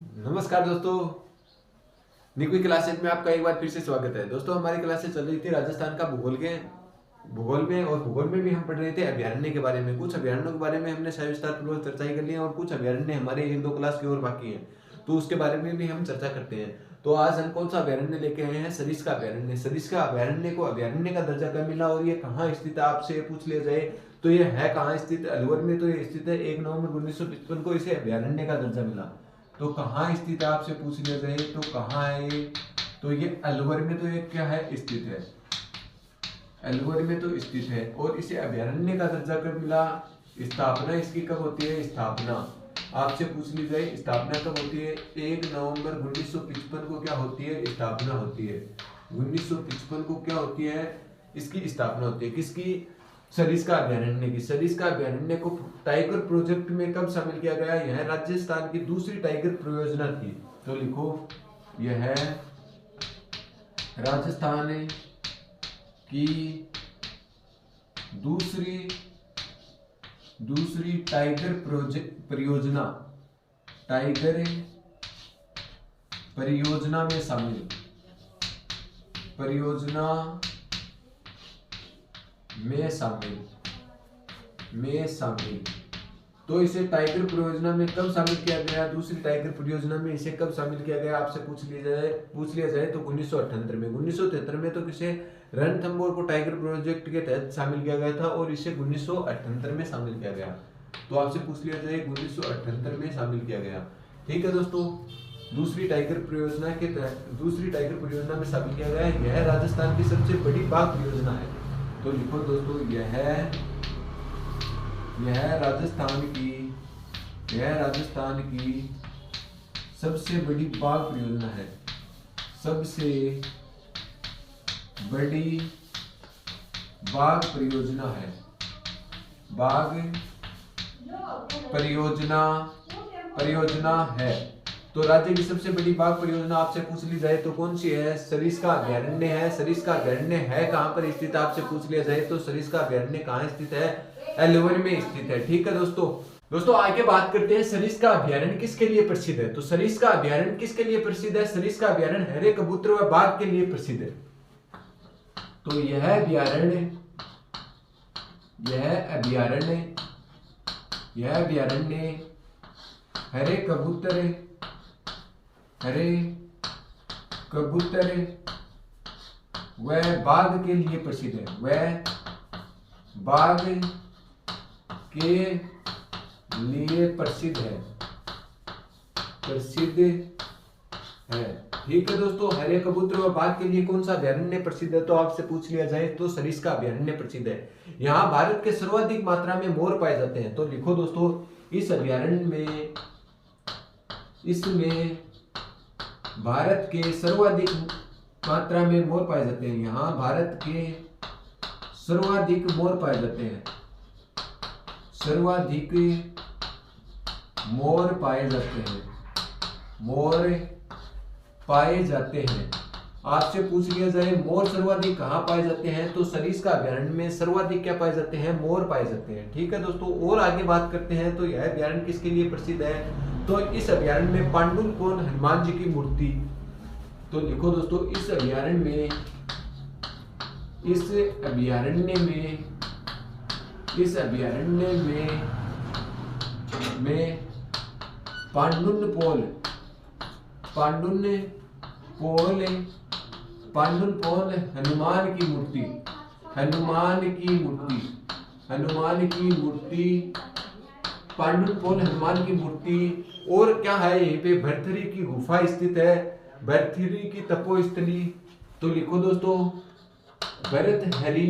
नमस्कार दोस्तों, निकुई क्लासेज में आपका एक बार फिर से स्वागत है। दोस्तों, हमारी क्लासेज चल रही थी राजस्थान का भूगोल में भी हम पढ़ रहे थे अभयारण्य के बारे में। कुछ अभयारण्यों के बारे में हमने सविस्तार पूर्वक चर्चा कर ली है और कुछ अभयारण्य हमारे एक दो क्लास की और बाकी हैं, तो उसके बारे में भी हम चर्चा करते हैं। तो आज हम कौन सा अभयारण्य लेके आए हैं? सरिस्का अभयारण्य। सरिस्का अभयारण्य को अभयारण्य का दर्जा कब मिला और ये कहाँ स्थित है, आपसे पूछ लिया जाए तो ये है कहाँ स्थित? अलवर में तो ये स्थित है। 1 नवंबर 1955 को इसे अभयारण्य का दर्जा मिला। तो कहाँ स्थित है, आपसे पूछ लिया जाए तो कहाँ है ये? तो ये अलवर में तो ये क्या है, स्थित है। अलवर में तो स्थित है। और इसे अभयारण्य का दर्जा कब मिला? स्थापना इसकी कब होती है? स्थापना आपसे पूछ ली जाए, स्थापना कब होती है? 1 नवंबर 1955 को क्या होती है? स्थापना होती है। 1955 को क्या होती है? इसकी स्थापना होती है। किसकी? सरिस्का अभयारण्य की। सरिस्का अभयारण्य को टाइगर प्रोजेक्ट में कब शामिल किया गया? यह राजस्थान की दूसरी टाइगर परियोजना थी। तो लिखो, यह राजस्थान की दूसरी टाइगर प्रोजेक्ट टाइगर परियोजना में शामिल परियोजना में शामिल में शामिल तो इसे टाइगर परियोजना में कब शामिल किया गया? दूसरी टाइगर परियोजना में इसे कब शामिल किया गया? आपसे पूछ लिया जाए तो 1978 में। 1973 में तो किसे? रणथंभौर को टाइगर प्रोजेक्ट के तहत शामिल किया गया था और इसे 1978 में शामिल किया गया। तो आपसे पूछ लिया जाए 1978 में शामिल किया गया। ठीक है दोस्तों, दूसरी टाइगर परियोजना के तहत दूसरी टाइगर परियोजना में शामिल किया गया। यह राजस्थान की सबसे बड़ी बाघ परियोजना है। तो लिखो दोस्तों, यह राजस्थान की सबसे बड़ी बाघ परियोजना है। सबसे बड़ी बाघ परियोजना है। बाघ परियोजना है। तो राज्य की सबसे बड़ी बाघ परियोजना आपसे पूछ ली जाए तो कौन सी है? सरिस्का अभयारण्य है। सरिस्का अभयारण्य है कहाँ पर स्थित? आपसे पूछ लिया जाए तो सरिस्का अभयारण्य कहाँ स्थित है? अलवर में स्थित है। ठीक है दोस्तों आगे बात करते हैं सरिस्का अभयारण्य किसके लिए प्रसिद्ध है। तो सरिस्का अभयारण्य किसके लिए प्रसिद्ध है? सरिस्का अभयारण्य हरे कबूतर व बाघ के लिए प्रसिद्ध है। तो यह अभयारण्य हरे कबूतर वह बाघ के लिए प्रसिद्ध है। वह बाघ के लिए प्रसिद्ध है। ठीक है दोस्तों, हरे कबूतर व बाघ के लिए कौन सा अभयारण्य प्रसिद्ध है? तो आपसे पूछ लिया जाए तो सरिस्का अभयारण्य प्रसिद्ध है। यहाँ भारत के सर्वाधिक मात्रा में मोर पाए जाते हैं। तो लिखो दोस्तों, इस अभयारण्य में भारत के सर्वाधिक मात्रा में मोर पाए जाते हैं। यहाँ भारत के सर्वाधिक मोर पाए जाते हैं। सर्वाधिक मोर पाए जाते हैं। आपसे पूछ लिया जाए मोर सर्वाधिक कहाँ पाए जाते हैं? तो सरिस्का अभयारण्य में सर्वाधिक क्या पाए जाते हैं? मोर पाए जाते हैं। ठीक है दोस्तों, और आगे बात करते हैं तो यह अभयारण्य किसके लिए प्रसिद्ध है? तो इस अभयारण्य में पांडुलकोन हनुमान जी की मूर्ति। तो लिखो दोस्तों, इस अभयारण्य में पांडुलपोल हनुमान की मूर्ति पांडुलपोल हनुमान की मूर्ति। और क्या है? यहीं पे भरथरी की गुफा स्थित है। भरथरी की तपोस्थली। तो लिखो दोस्तों, भरथरी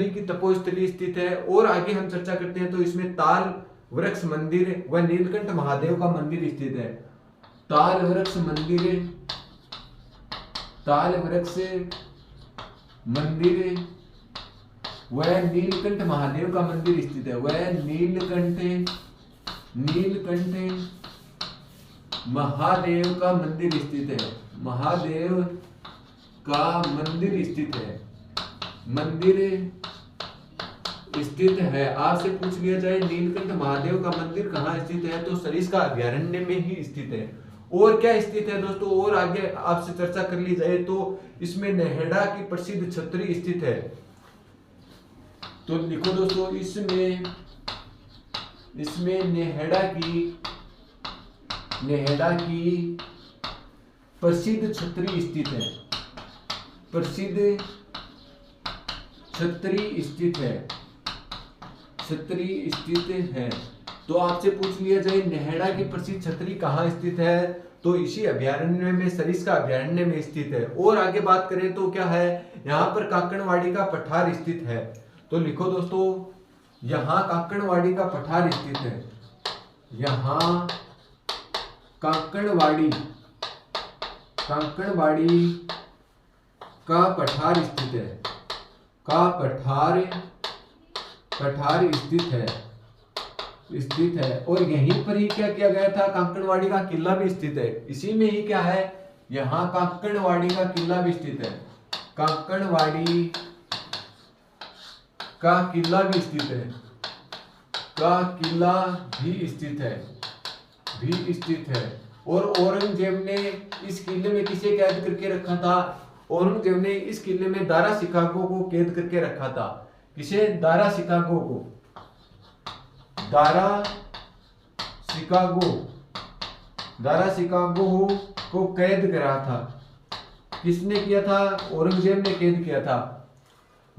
की तपोस्थली स्थित है। और आगे हम चर्चा करते हैं तो इसमें ताल वृक्ष मंदिर व नीलकंठ महादेव का मंदिर स्थित है। ताल वृक्ष मंदिर व नीलकंठ महादेव का मंदिर स्थित है। वह नीलकंठ महादेव का मंदिर स्थित है। मंदिर स्थित है। आपसे पूछ लिया जाए नीलकंठ महादेव का मंदिर कहाँ स्थित है, तो सरिस्का अभ्यारण्य में ही स्थित है। और क्या स्थित है दोस्तों, और आगे आपसे चर्चा कर ली जाए तो इसमें नेहड़ा की प्रसिद्ध छतरी स्थित है। तो लिखो दोस्तों, इसमें नेहड़ा की प्रसिद्ध छतरी स्थित है। प्रसिद्ध छतरी स्थित है। तो आपसे पूछ लिया जाए नेहड़ा की प्रसिद्ध छतरी कहाँ स्थित है, तो इसी अभ्यारण्य में, सरिस्का अभ्यारण्य में स्थित है। और आगे बात करें तो क्या है, यहाँ पर काकड़वाड़ी का पठार स्थित है। तो लिखो दोस्तों, यहाँ काकड़वाड़ी का पठार स्थित है। यहाँ काकड़वाड़ी का पठार स्थित है। पठार स्थित है। और यहीं पर ही क्या किया गया था, काकड़वाड़ी का किला भी स्थित है। इसी में ही क्या है, यहाँ काकड़वाड़ी का किला भी स्थित है। काकड़वाड़ी का किला भी स्थित है। और औरंगजेब ने इस किले में किसे कैद करके रखा था, औरंगजेब ने इस किले में दारा शिकागो को कैद करके रखा था। किसे, दारा शिकागो को कैद करा था। किसने किया था, औरंगजेब ने कैद किया था।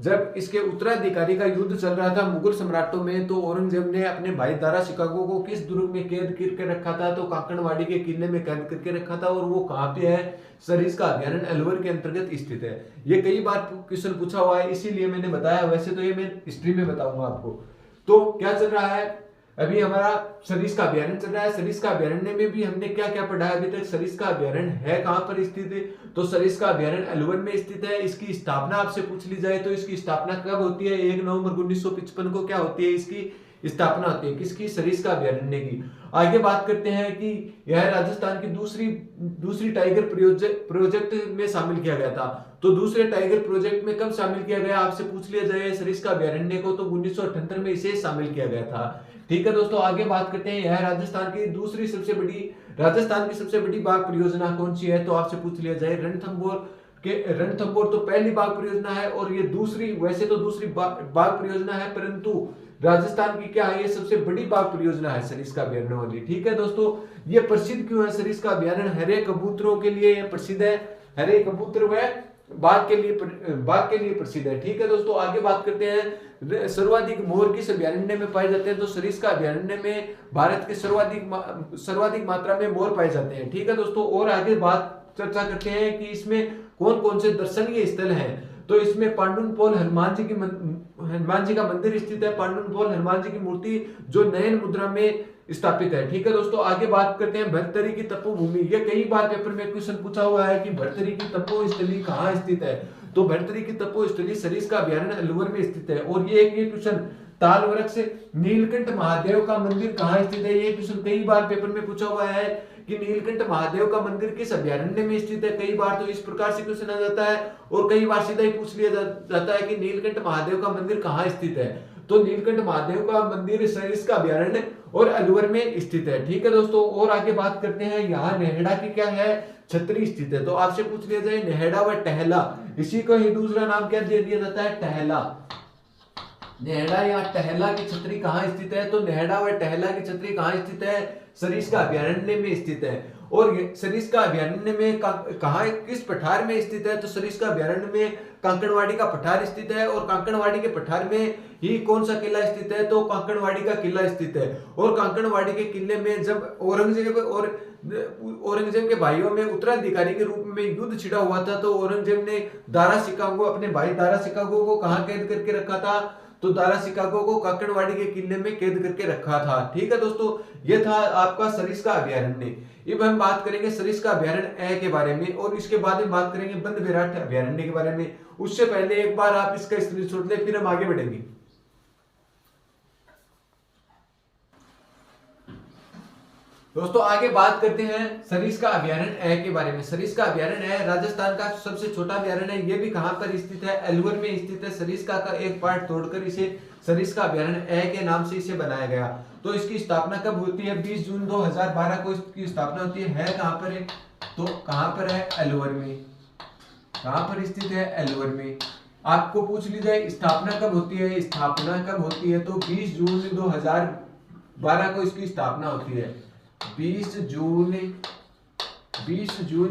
जब इसके उत्तराधिकारी का युद्ध चल रहा था मुगल सम्राटों में, तो औरंगजेब ने अपने भाई दारा शिकागो को किस दुर्ग में कैद करके रखा था, तो काकड़वाड़ी के किले में कैद करके रखा था। और वो कहाँ पे है, सरिस्का अभ्यारण्य अलवर के अंतर्गत स्थित है। ये कई बार क्वेश्चन पूछा हुआ है, इसीलिए मैंने बताया। वैसे तो ये मैं हिस्ट्री में बताऊंगा आपको। तो क्या चल रहा है, अभी हमारा सरिस्का अभ्यारण्य चल रहा है। सरिस्का अभ्यारण्य में भी हमने क्या क्या पढ़ा है अभी तक। सरिस्का अभ्यारण्य है कहाँ पर स्थित है, तो सरिस्का अभ्यारण्य अलवर में स्थित है। इसकी स्थापना आपसे पूछ ली जाए तो इसकी स्थापना कब होती है, 1 नवंबर 1955 को क्या होती है, इसकी स्थापना होती है। किसकी, सरिस्का अभ्यारण्य की। आगे बात करते हैं कि यह राजस्थान की दूसरी टाइगर प्रोजेक्ट में शामिल किया गया था। तो दूसरे टाइगर प्रोजेक्ट में कब शामिल किया गया, आपसे पूछ लिया जाए सरिस्का अभ्यारण्य को, तो 1978 में इसे शामिल किया गया था। ठीक है दोस्तों, आगे बात करते हैं, यह राजस्थान की सबसे बड़ी बाघ परियोजना कौन सी है, तो आपसे पूछ लिया जाए रणथंभौर तो पहली बाघ परियोजना है। और ये दूसरी बाघ परियोजना है, परंतु राजस्थान की क्या है, ये सबसे बड़ी बाघ परियोजना है सरिस्का अभ्यारण्य वाली। ठीक है दोस्तों, ये प्रसिद्ध क्यों है सरिस्का अभ्यारण्य, हरे कबूतरों के लिए ये प्रसिद्ध है। हरे कबूतर व बाघ के लिए प्रसिद्ध है। ठीक है दोस्तों, आगे बात करते हैं, सर्वाधिक मोर किस अभ्यारण्य में पाए जाते हैं, तो सरिस्का अभ्यारण्य में भारत के सर्वाधिक मात्रा में मोर पाए जाते हैं। ठीक है दोस्तों, और आगे चर्चा करते हैं कि इसमें कौन कौन से दर्शनीय स्थल हैं। तो इसमें पांडुनपोल हनुमान जी का मंदिर स्थित है। पांडुनपोल हनुमान जी की मूर्ति जो नयन मुद्रा में स्थापित है। ठीक है दोस्तों, आगे बात करते हैं भर्तरी की तपोभूमि। ये कई बार पेपर में क्वेश्चन पूछा हुआ है कि भर्तरी की तपोस्थली कहाँ स्थित है, तो भर्तरी की तपोस्थली सरिस्का अभ्यारण्य अलवर में स्थित है। और ये क्वेश्चन ताल वृक्ष नीलकंठ महादेव का मंदिर कहाँ स्थित है, ये क्वेश्चन कई बार पेपर में पूछा हुआ है कि नीलकंठ महादेव का मंदिर किस अभ्यारण्य में स्थित है। कई बार तो इस प्रकार से क्वेश्चन आ जाता है, और कई बार सीधा ही पूछ लिया जाता है कि नीलकंठ महादेव का मंदिर कहाँ स्थित है। तो नीलकंठ महादेव का मंदिर सरिस्का अभ्यारण्य और अलवर में स्थित है। ठीक है दोस्तों, और आगे बात करते हैं, यहाँ नेहड़ा की क्या है, छतरी स्थित है। तो आपसे पूछ लिया जाए नेहड़ा व टहला, इसी को ही दूसरा नाम क्या दे दिया जाता है, टहला। नेहड़ा या टहला की छतरी कहाँ स्थित है, तो नेहड़ा व टहला की छतरी कहाँ स्थित है, सरिस्का अभ्यारण्य में स्थित है। और सरिस्का अभ्यारण्य में कहाँ किस पठार में स्थित है, तो सरिस्का अभ्यारण्य में काकड़वाड़ी का पठार स्थित है। और काकड़वाड़ी के पठार में ही कौन सा किला स्थित है, तो काकड़वाड़ी का किला स्थित है। और काकड़वाड़ी के किले में जब औरंगजेब के भाइयों में उत्तराधिकारी के रूप में युद्ध छिड़ा हुआ था, तो औरंगजेब ने दारा शिकागो, अपने भाई दारा शिकागो को कहाँ कैद करके रखा था, तो दारा शिकागो को काकड़वाड़ी के किले में कैद करके रखा था। ठीक है दोस्तों, ये था आपका सरिस्का अभ्यारण्य। अब हम बात करेंगे सरिस्का अभ्यारण्य के बारे में, और इसके बाद में बात करेंगे बंद विराट अभ्यारण्य के बारे में। उससे पहले एक बार आप इसका स्क्रीनशॉट ले, फिर हम आगे बढ़ेंगे। दोस्तों आगे बात करते हैं सरिस्का अभयारण्य ए के बारे में। सरिस्का अभयारण्य ए राजस्थान का सबसे छोटा अभयारण्य है। ये भी कहां पर स्थित है? अलवर में स्थित है। सरिस्का का एक पार्ट तोड़कर इसे सरिस्का अभयारण्य ए के नाम से इसे बनाया गया। तो इसकी स्थापना कब होती है? 20 जून 2012 को इसकी स्थापना होती है। कहां पर है? तो कहां पर है? अलवर में। कहां पर स्थित है? अलवर में। आपको पूछ ली जाए स्थापना कब होती है? स्थापना कब होती है? तो 20 जून 2012 को इसकी स्थापना होती है। 20 जून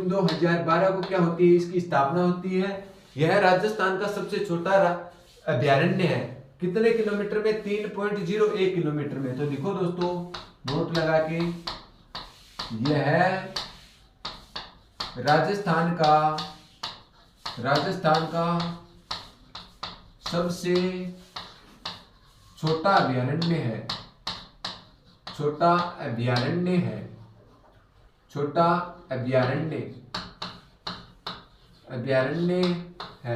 2012 को क्या होती है? इसकी स्थापना होती है। यह राजस्थान का सबसे छोटा अभयारण्य है। कितने किलोमीटर में? 3.01 किलोमीटर में। तो लिखो दोस्तों नोट लगा के, यह राजस्थान का सबसे छोटा अभयारण्य है। छोटा अभयारण्य है। छोटा अभयारण्य है।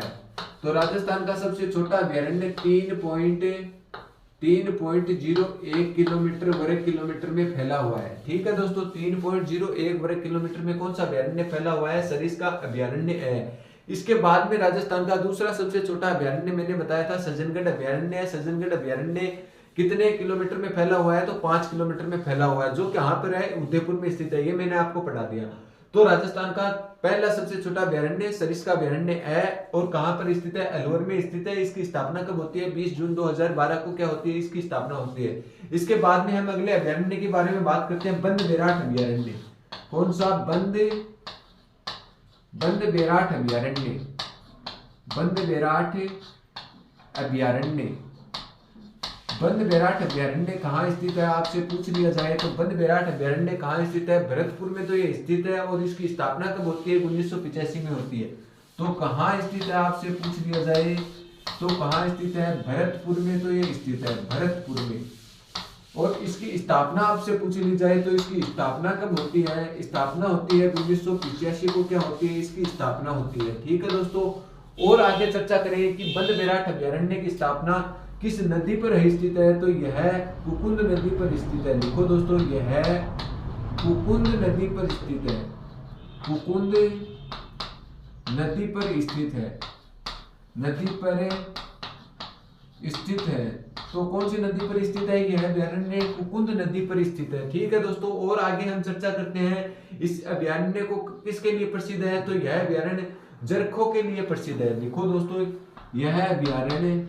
तो राजस्थान का सबसे छोटा अभयारण्य 3.01 किलोमीटर वर्ग किलोमीटर में फैला हुआ है। ठीक है दोस्तों, 3.01 वर्ग किलोमीटर में कौन सा अभयारण्य फैला हुआ है? सरिस्का अभयारण्य है। इसके बाद में राजस्थान का दूसरा सबसे छोटा अभयारण्य मैंने बताया था सज्जनगढ़ अभयारण्य है। सज्जनगढ़ अभयारण्य कितने किलोमीटर में फैला हुआ है? तो 5 किलोमीटर में फैला हुआ है, जो कहां पर है? उदयपुर में स्थित है। ये मैंने आपको पढ़ा दिया। तो राजस्थान का पहला सबसे छोटा अभयारण्य सरिस्का अभयारण्य है और कहां पर स्थित है? अलवर में स्थित है। इसकी स्थापना कब होती है? 20 जून 2012 को क्या होती है? इसकी स्थापना होती है। इसके बाद में हम अगले अभयारण्य के बारे में बात करते हैं, बंद बेराट अभयारण्य। कौन सा? बंद बेराट अभयारण्य। बंद बेराट अभयारण्य। बंद बेराट अभयारण्य कहाँ स्थित है? आपसे पूछ लिया जाए तो बंद बेराट अभयारण्य कहाँ स्थित है? भरतपुर में तो ये स्थित है और इसकी स्थापना कब होती है? 1985 में होती है। तो कहाँ स्थित है? आपसे पूछ लिया जाए तो कहाँ स्थित है? भरतपुर में तो ये स्थित है, भरतपुर में। और इसकी स्थापना आपसे पूछ ली जाए तो इसकी स्थापना कब होती है? स्थापना होती है 1985 को क्या होती है? इसकी स्थापना होती है। ठीक है दोस्तों, और आगे चर्चा करेंगे कि बंद बेराट अभयारण्य की स्थापना किस नदी पर स्थित है? तो यह कुकुंद नदी पर स्थित है। लिखो दोस्तों, यह कुकुंद नदी पर स्थित है। कुकुंद नदी पर स्थित है। नदी पर स्थित है। तो कौन सी नदी पर स्थित है? यह अभयारण्य कुकुंद नदी पर स्थित है। ठीक है दोस्तों, और आगे हम चर्चा करते हैं इस अभयारण्य को किसके लिए प्रसिद्ध है? तो यह अभयारण्य जरखों के लिए प्रसिद्ध है। लिखो दोस्तों, यह अभयारण्य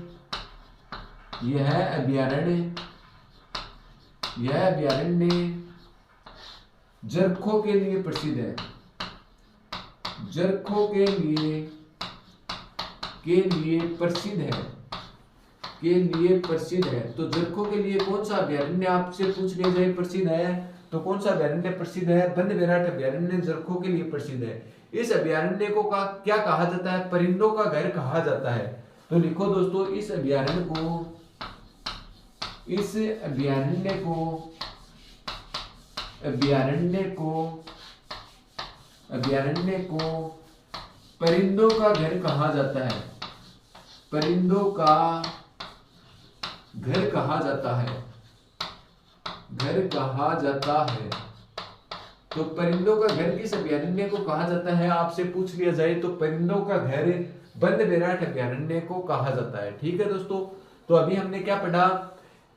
जरखों के लिए प्रसिद्ध है। जरखों के लिए प्रसिद्ध है। तो जरखों के लिए कौन सा अभयारण्य आपसे पूछ लिया जाए प्रसिद्ध है? तो कौन सा अभयारण्य प्रसिद्ध है? बंद बेराट अभयारण्य जरखों के लिए प्रसिद्ध है। इस अभयारण्य को क्या कहा जाता है? परिंदों का घर कहा जाता है। तो लिखो दोस्तों, इस अभयारण्य को परिंदों का घर कहा जाता है। परिंदों का घर कहा जाता है। तो परिंदों का घर किस अभयारण्य को कहा जाता है? आपसे पूछ लिया जाए तो परिंदों का घर बंद बेराट अभयारण्य को कहा जाता है। ठीक है दोस्तों, तो अभी हमने क्या पढ़ा?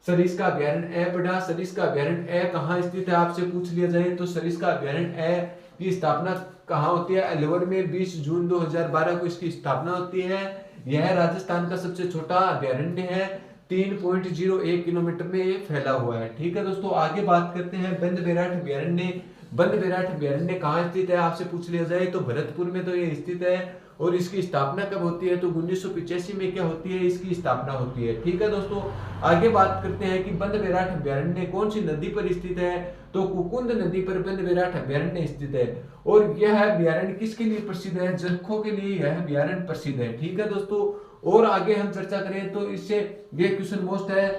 सरिस्का अभयारण्य ए पढ़ा। सरिस्का अभयारण्य ए कहाँ स्थित है? आपसे पूछ लिया जाए तो सरिस्का अभयारण्य ए की स्थापना कहाँ होती है? अलवर में 20 जून 2012 को इसकी स्थापना होती है। यह राजस्थान का सबसे छोटा अभयारण्य है। 3.01 किलोमीटर में ये फैला हुआ है। ठीक है दोस्तों, आगे बात करते हैं बंद बेराट अभयारण्य। बंद बेराट अभयारण्य कहाँ स्थित है? आपसे पूछ लिया जाए तो भरतपुर में तो ये स्थित है। और इसकी स्थापना कब होती है? तो 1985 में क्या होती है? इसकी स्थापना होती है। ठीक है दोस्तों, आगे बात करते हैं कि बंद बेराट अभयारण्य कौन सी नदी पर स्थित है? तो कुकुंद नदी पर बंद बेराट अभयारण्य स्थित है। और यह अभयारण्य किसके लिए प्रसिद्ध है? जरखों के लिए यह अभयारण्य प्रसिद्ध है। ठीक है दोस्तों, और आगे हम चर्चा करें तो इससे ये क्वेश्चन मोस्ट है,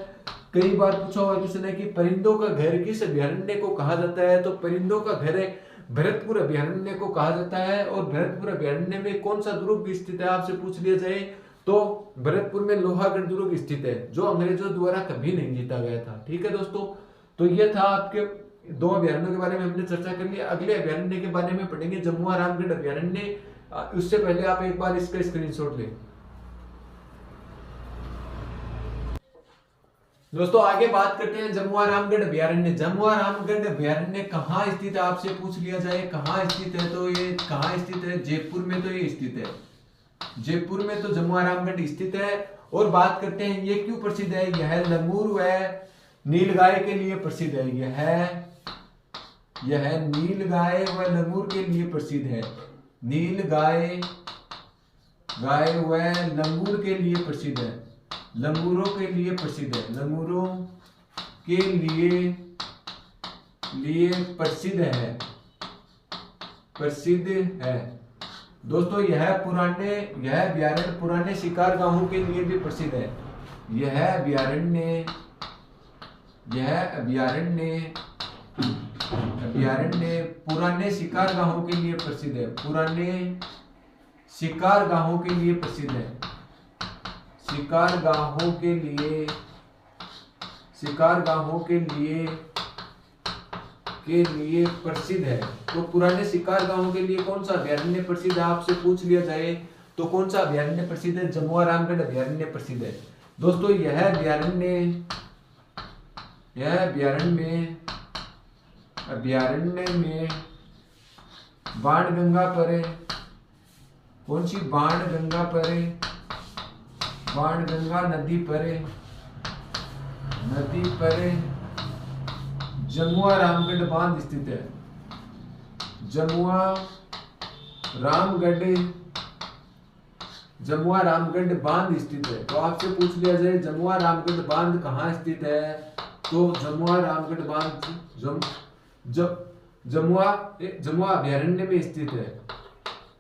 कई बार पूछा हुआ क्वेश्चन है कि परिंदों का घर किस अभयारण्य को कहा जाता है? तो परिंदों का घर भरतपुर अभयारण्य को कहा जाता है। और भरतपुर अभयारण्य में कौन सा दुर्ग स्थित है? आपसे पूछ लिया जाए तो भरतपुर में लोहागढ़ दुर्ग स्थित है, जो अंग्रेजों द्वारा कभी नहीं जीता गया था। ठीक है दोस्तों, तो यह था आपके दो अभयारण्यों के बारे में हमने चर्चा कर लिया। अगले अभयारण्य के बारे में पढ़ेंगे जमुआ रामगढ़ अभयारण्य। उससे पहले आप एक बार इसका स्क्रीनशॉट लें। दोस्तों आगे बात करते हैं जमुआ रामगढ़ अभयारण्य। जमुआ रामगढ़ अभयारण्य कहाँ स्थित है, आपसे पूछ लिया जाए कहाँ स्थित है, तो ये कहाँ स्थित है? जयपुर में तो ये स्थित है। जयपुर में तो जमुआ रामगढ़ स्थित है। और बात करते हैं ये क्यों प्रसिद्ध है? यह लंगूर व नीलगाय के लिए प्रसिद्ध है। यह नीलगाय व लंगूर के लिए प्रसिद्ध है। नीलगाय व लंगूर के लिए प्रसिद्ध है। लंगूरों के लिए प्रसिद्ध है। लंगूरों के लिए प्रसिद्ध है। दोस्तों यह अभयारण्य पुराने शिकारगाहों के लिए भी प्रसिद्ध है। यह अभयारण्य पुराने शिकारगाहों के लिए प्रसिद्ध है। पुराने शिकारगाहों के लिए प्रसिद्ध है। शिकारगाहों के लिए प्रसिद्ध है। तो पुराने शिकारगाहों के लिए कौन सा अभयारण्य प्रसिद्ध है, आपसे पूछ लिया जाए तो कौन सा अभयारण्य प्रसिद्ध है? जमुआ रामगढ़ अभयारण्य प्रसिद्ध है। दोस्तों यह अभयारण्य में बाणगंगा पर, कौन सी? बाणगंगा नदी पर जमुआ रामगढ़ बांध स्थित है। जमुआ रामगढ़ बांध स्थित है। तो आपसे पूछ लिया जाए जमुआ रामगढ़ बांध कहाँ स्थित है, तो जमुआ रामगढ़ बांध जमुआ अभयारण्य में स्थित है।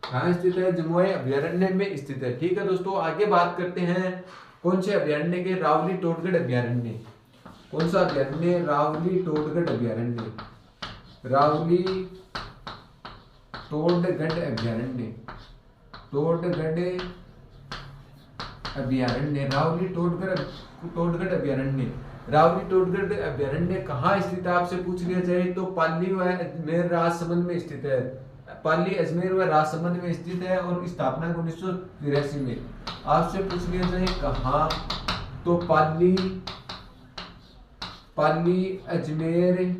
कहाँ स्थित है? जमुआ अभयारण्य में स्थित है। ठीक है दोस्तों, आगे बात करते हैं कौन से अभयारण्य के? रावली टोडगढ़ अभयारण्य। कौन सा अभयारण्य? रावली टोडगढ़ अभयारण्य। रावली टोडगढ़ अभयारण्य। रावली टोडगढ़ अभयारण्य। रावली टोडगढ़ अभयारण्य कहाँ स्थित है, आपसे पूछ लिया जाए तो पाली व अजमेर राजसमंद में स्थित है। पाली, अजमेर व राजसमंद में स्थित है और स्थापना 1983 में। आपसे पूछ लिया जाए कहाँ, तो पाली, अजमेर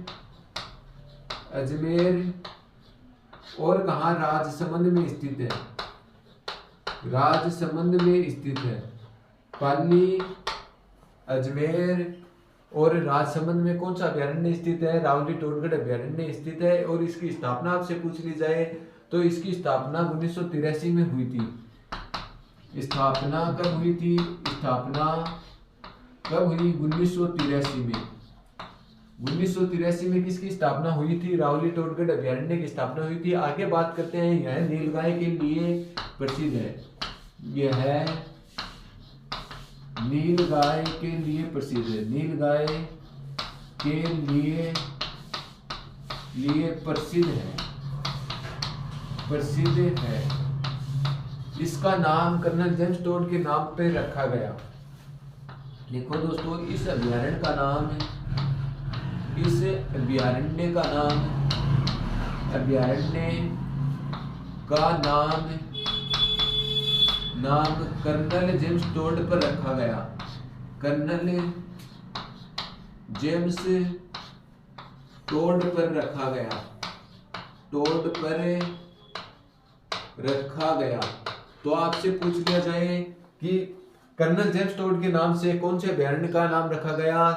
और कहाँ? राजसमंद में स्थित है। राजसमंद में स्थित है। पाली, अजमेर और राजसमंद में कौन सा अभयारण्य स्थित है? रावली टोडगढ़ अभयारण्य स्थित है। और इसकी स्थापना आपसे पूछ ली जाए तो इसकी स्थापना 1983 में हुई थी। स्थापना कब हुई थी? स्थापना कब हुई? 1983 में। 1983 में किसकी स्थापना हुई थी? रावली टोडगढ़ अभयारण्य की स्थापना हुई थी। आगे बात करते हैं, यह नीलगाय के लिए प्रसिद्ध है। यह नीलगाय के लिए प्रसिद्ध है। नीलगाय के लिए प्रसिद्ध है। इसका नाम कर्नल जेम्स टोड के नाम पे रखा गया। देखो दोस्तों, इस अभयारण्य का नाम कर्नल जेम्स टोड पर रखा गया। कर्नल जेम्स टोड पर रखा गया। तो आपसे पूछ लिया जाए कि कर्नल जेम्स टोड के नाम से कौन से अभयारण्य का नाम रखा गया,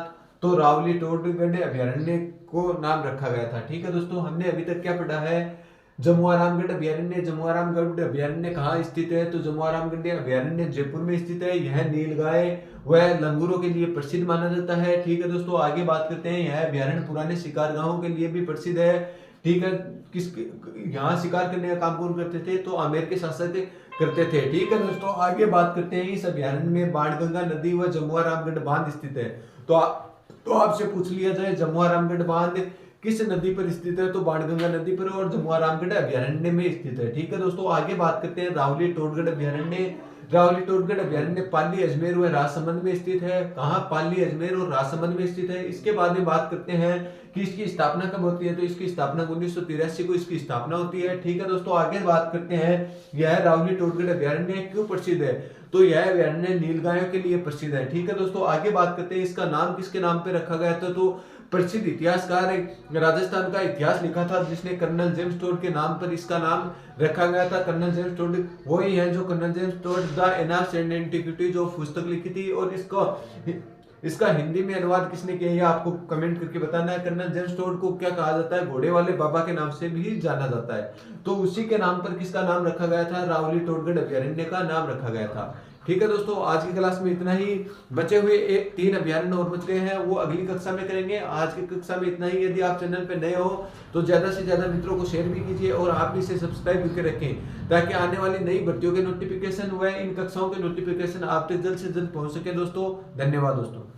तो रावली टोडगढ़ अभयारण्य को नाम रखा गया था। ठीक है दोस्तों, हमने अभी तक क्या पढ़ा है? जमुआ रामगढ़ अभयारण्य। जमुआ रामगढ़ अभयारण्य कहाँ स्थित है, तो जमुआ रामगढ़ अभयारण्य जयपुर में स्थित है। यह नीलगाय व लंगूरों के लिए प्रसिद्ध माना जाता है। ठीक है दोस्तों, आगे बात करते हैं, यह अभयारण्य पुराने शिकारगाहों के लिए भी प्रसिद्ध है। ठीक है, यहाँ शिकार करने का काम कौन करते थे, तो आमेर के शासक करते थे। ठीक है दोस्तों, आगे बात करते हैं, इस अभयारण्य में बाणगंगा नदी व जमुआ रामगढ़ बांध स्थित है। तो आपसे पूछ लिया जाए जमुआ रामगढ़ बांध किस नदी पर स्थित है, तो बाणगंगा नदी पर और जमुआ रामगढ़ अभयारण्य में स्थित है। ठीक है दोस्तों, आगे बात करते हैं रावली टोडगढ़ अभयारण्य। रावली-टोडगढ़ अभयारण्य पाली, अजमेर व राजसमंद में स्थित है। कहाँ? पाली, अजमेर और राजसमंद में स्थित है। इसके बाद में बात करते हैं कि इसकी स्थापना कब होती है, तो इसकी स्थापना 1983 को इसकी स्थापना होती है। ठीक है दोस्तों, आगे बात करते हैं यह रावली-टोडगढ़ अभयारण्य क्यों प्रसिद्ध है, तो यह अभयारण्य नीलगायों के लिए प्रसिद्ध है। ठीक है दोस्तों, आगे बात करते हैं इसका नाम किसके नाम पे रखा गया था, तो प्रसिद्ध इतिहासकार राजस्थान का इतिहास लिखा था जिसने कर्नल जेम्स टोड के नाम पर इसका नाम रखा गया था। कर्नल जेम्स टोड वही है जो colonel James Tod the annals and antiquity जो पुस्तक लिखी थी, और इसका हिंदी में अनुवाद किसने किया है आपको कमेंट करके बताना है। कर्नल जेम्स टोड को क्या कहा जाता है, घोड़े वाले बाबा के नाम से भी जाना जाता है, तो उसी के नाम पर किसका नाम रखा गया था, रावली-टोडगढ़ अभयारण्य का नाम रखा गया था। ठीक है दोस्तों, आज की क्लास में इतना ही। बचे हुए 3 अभयारण्य और बच रहे हैं, वो अगली कक्षा में करेंगे। आज की कक्षा में इतना ही। यदि आप चैनल पे नए हो तो ज्यादा से ज्यादा मित्रों को शेयर भी कीजिए और आप भी इसे सब्सक्राइब करके रखें ताकि आने वाली नई भर्तियों के नोटिफिकेशन व इन कक्षाओं के नोटिफिकेशन आप तक जल्द से जल्द पहुंच सके। दोस्तों धन्यवाद दोस्तों।